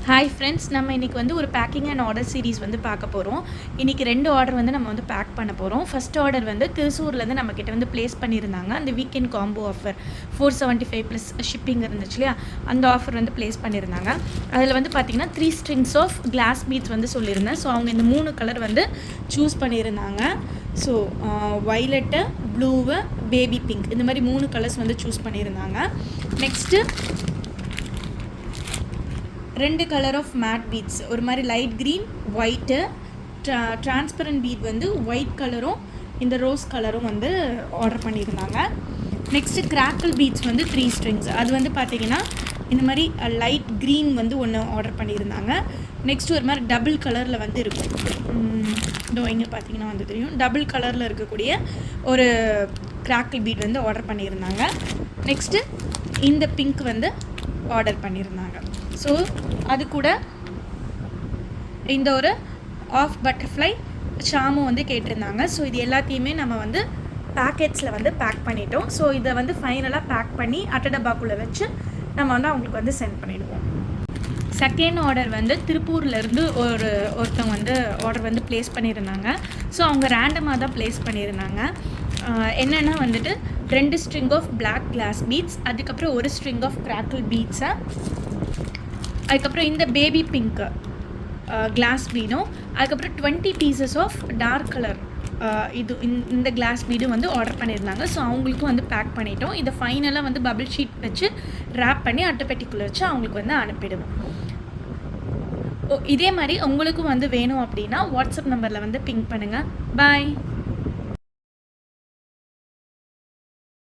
Hi friends, நம்ம இன்றைக்கி வந்து ஒரு பேக்கிங் அண்ட் ஆர்டர் சீரிஸ் வந்து பார்க்க போகிறோம். இன்றைக்கி 2 ஆர்டர் வந்து நம்ம வந்து பேக் பண்ண போகிறோம். ஃபஸ்ட் ஆர்டர் வந்து திருசூர்லேருந்து நம்மக்கிட்ட வந்து ப்ளேஸ் பண்ணியிருந்தாங்க. அந்த weekend combo offer 475 plus shipping இருந்துச்சு இல்லையா, அந்த ஆஃபர் வந்து ப்ளேஸ் பண்ணியிருந்தாங்க. அதில் வந்து பார்த்திங்கன்னா 3 ஸ்ட்ரிங்ஸ் ஆஃப் கிளாஸ் பீட்ஸ் வந்து சொல்லியிருந்தேன். ஸோ அவங்க இந்த 3 கலர் வந்து சூஸ் பண்ணியிருந்தாங்க. So violet, blue, baby pink, இந்த மாதிரி 3 கலர்ஸ் வந்து சூஸ் பண்ணியிருந்தாங்க. Next 2 colour of matte beads, ஒரு மாதிரி light green, white, transparent bead வந்து ஒயிட் கலரும் இந்த ரோஸ் கலரும் வந்து ஆர்டர் பண்ணியிருந்தாங்க. நெக்ஸ்ட்டு கிராக்கிள் பீட்ஸ் வந்து 3 ஸ்ட்ரிங்ஸ், அது வந்து பார்த்திங்கன்னா இந்த மாதிரி லைட் க்ரீன் வந்து ஒன்று ஆர்டர் பண்ணியிருந்தாங்க. நெக்ஸ்ட்டு ஒரு மாதிரி டபுள் கலரில் வந்து இருக்கும், இதோ இங்கே பார்த்திங்கன்னா வந்து தெரியும், டபுள் கலரில் இருக்கக்கூடிய ஒரு கிராக்கிள் பீட் வந்து ஆர்டர் பண்ணியிருந்தாங்க. நெக்ஸ்ட்டு இந்த பிங்க் வந்து ஆர்டர் பண்ணியிருந்தாங்க. ஸோ அது கூட இந்த ஒரு ஆஃப் பட்டர்ஃப்ளை ஷாமும் வந்து கேட்டிருந்தாங்க. ஸோ இது எல்லாத்தையுமே நம்ம வந்து பேக்கெட்ஸில் வந்து பேக் பண்ணிட்டோம். ஸோ இதை வந்து ஃபைனலாக பேக் பண்ணி அட்டை டப்பாக்குள்ளே வச்சு நம்ம வந்து அவங்களுக்கு வந்து சென்ட் பண்ணிவிடுவோம். செகண்ட் ஆர்டர் வந்து திருப்பூர்லேருந்து ஒருத்தவங்க வந்து ஆர்டர் வந்து ப்ளேஸ் பண்ணியிருந்தாங்க. ஸோ அவங்க ரேண்டமாக தான் ப்ளேஸ் பண்ணியிருந்தாங்க. என்னென்னா வந்துட்டு 2 string of black glass beads, அதுக்கப்புறம் ஒரு ஸ்ட்ரிங் ஆஃப் கிராக்கிள் பீட்ஸை, அதுக்கப்புறம் இந்த பேபி பிங்க் கிளாஸ் பீடும், அதுக்கப்புறம் 20 பீசஸ் ஆஃப் டார்க் கலர் இந்த கிளாஸ் பீடும் வந்து ஆர்டர் பண்ணியிருந்தாங்க. ஸோ அவங்களுக்கும் வந்து பேக் பண்ணிட்டோம். இதை ஃபைனலாக வந்து பபிள் ஷீட் வச்சு ரேப் பண்ணி அட்டைப்பெட்டிக்குள்ளே வச்சு அவங்களுக்கு வந்து அனுப்பிடுவோம். இதே மாதிரி உங்களுக்கும் வந்து வேணும் அப்படின்னா வாட்ஸ்அப் நம்பரில் வந்து பிங்க் பண்ணுங்கள். பாய்.